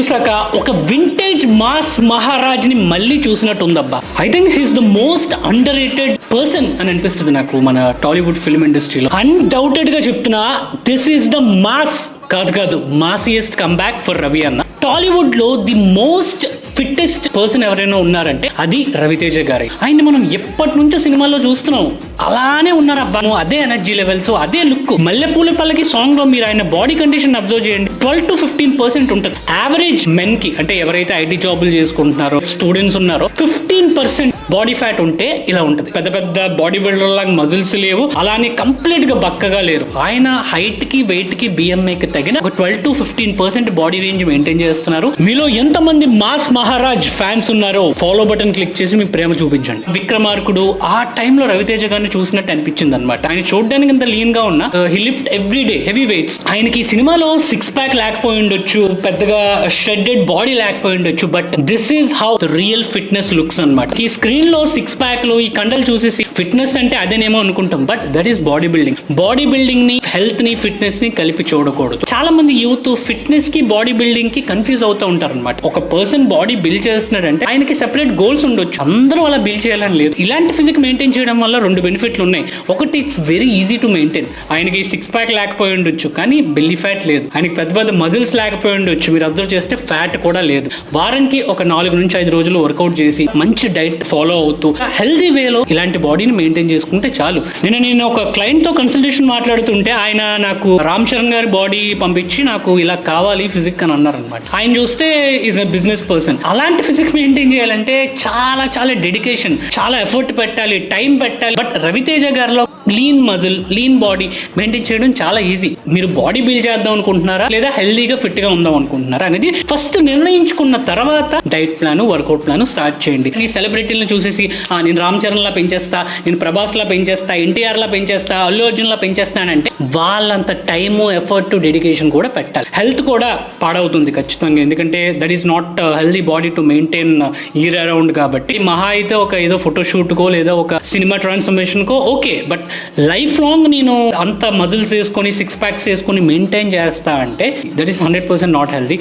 చూసాక ఒక vintage mass Maharaj ని మళ్ళీ చూసినట్టు ఉందబ్బా. I think he's the most underrated person అని అనిపిస్తుంది నాకు మన టాలీవుడ్ ఫిల్మ్ ఇండస్ట్రీలో. అన్డౌటెడ్ గా చెప్తున్నా, దిస్ ఈస్ ద మాస్ కాదు మాసియెస్ట్ కంబ్యాక్ ఫర్ రవి అన్న. టాలీవుడ్ లో ది మోస్ట్ ఫిట్టెస్ట్ పర్సన్ ఎవరైనా ఉన్నారంటే అది రవితేజ గారే. ఆయన మనం ఎప్పటి నుంచో సినిమాల్లో చూస్తున్నాం, అలానే ఉన్నారు అబ్బా. అదే ఎనర్జీ లెవెల్స్, అదే లుక్. మల్లెపూల పల్లకి సాంగ్ లో మీరు ఆయన బాడీ కండిషన్ అబ్జర్వ్ చేయండి, 12 to 15% ఉంటుంది. యావరేజ్ మెన్ కి, అంటే ఎవరైతే ఐటీ జాబులు చేసుకుంటున్నారో స్టూడెంట్స్ ఉన్నారో, 15% బాడీ ఫ్యాట్ ఉంటే ఇలా ఉంటుంది. పెద్ద పెద్ద బాడీ బిల్డర్ లాగా మజిల్స్ లేవు, అలానే కంప్లీట్ గా బక్కగా లేరు. ఆయన హైట్ కి వెయిట్ కి BMI కి తగిన ఒక 12 to 15% బాడీ రేంజ్ మెయింటైన్ చేస్తున్నారు. మీలో ఎంతమంది మాస్ మహారాజ్ ఫ్యాన్స్ ఉన్నారో ఫాలో బటన్ క్లిక్ చేసి మీ ప్రేమ చూపించండి. విక్రమార్కుడు ఆ టైంలో రవితేజ గారిని చూసినట్టు అనిపించింది అనమాట. ఆయన చూడడానికి అంత లీన్ గా ఉన్నా, he lift every day heavy weights. ఆయనకి ఈ సినిమాలో 6 pack లేకపోయి ఉండొచ్చు, పెద్దగా షెడ్డెడ్ బాడీ లేకపోయి ఉండొచ్చు, but this is how the real fitness looks అనమాట. ఈ స్క్రీన్ లో 6 pack లో ఈ కండలు చూసేసి ఫిట్నెస్ అంటే అదేనేమో అనుకుంటాం, but that is body building. Body building ని, హెల్త్ ని, ఫిట్నెస్ ని కలిపి చూడకూడదు. చాలా మంది యూత్ ఫిట్నెస్ కి బాడీ బిల్డింగ్ కి కన్ఫ్యూజ్ అవుతూ ఉంటారు అనమాట. ఒక పర్సన్ బాడీ బిల్డ్ చేస్తున్నాడంటే ఆయనకి సెపరేట్ గోల్స్ ఉండొచ్చు, అందరూ అలా బిల్డ్ చేయాలని లేదు. ఇలాంటి ఫిజిక్ మెయింటైన్ చేయడం వల్ల 2 బెనిఫిట్లు ఉన్నాయి. ఒకటి, it's very easy to maintain. ఆయనకి 6 pack లేకపోయి ఉండొచ్చు కానీ బెల్లీ ఫ్యాట్ లేదు. ఆయనకి పెద్ద పెద్ద మజిల్స్ లేకపోయి ఉండొచ్చు, మీరు అబ్జర్వ్ చేస్తే ఫ్యాట్ కూడా లేదు. వారానికి ఒక 4 నుంచి 5 రోజులు వర్కౌట్ చేసి మంచి డైట్ ఫాలో అవుతూ హెల్దీ వేలో ఇలాంటి బాడీని మెయింటైన్ చేసుకుంటే చాలు. నేను ఒక క్లయింట్ తో కన్సల్టేషన్ మాట్లాడుతుంటే ఆయన నాకు రామ్ చరణ్ గారి బాడీ పంపించి నాకు ఇలా కావాలి ఫిజిక్ అని అన్నారు అనమాట. ఆయన చూస్తే ఈజ్ అ బిజినెస్ పర్సన్. అలాంటి ఫిజిక్ మెయింటైన్ చేయాలంటే చాలా చాలా డెడికేషన్, చాలా ఎఫర్ట్ పెట్టాలి, టైం పెట్టాలి. బట్ రవితేజ గారిలో lean muscle, lean body maintain చేయడం చాలా ఈజీ. మీరు బాడీ బిల్డ్ చేద్దాం అనుకుంటున్నారా లేదా హెల్దీగా ఫిట్ గా ఉందాం అనుకుంటున్నారా అనేది ఫస్ట్ నిర్ణయించుకున్న తర్వాత diet plan, work out plan start చేయండి. ఈ సెలబ్రిటీలను చూసేసి నేను రామ్ చరణ్ లా పెంచేస్తా, నేను ప్రభాస్ లా పెంచేస్తా, NTR లా పెంచేస్తా, అల్లు అర్జున్ లా పెంచేస్తానంటే వాళ్ళంత టైము, ఎఫర్ట్, డెడికేషన్ కూడా పెట్టాలి. హెల్త్ కూడా పాడవుతుంది ఖచ్చితంగా, ఎందుకంటే that is not healthy body to maintain year around. కాబట్టి మహా అయితే ఒక ఏదో ఫోటోషూట్ కో లేదా ఒక cinema transformation co okay, but life long నేను అంత మజిల్స్ వేసుకొని 6 packs వేసుకొని మెయింటైన్ చేస్తా అంటే దట్ ఈస్ 100% నాట్ హెల్దీ.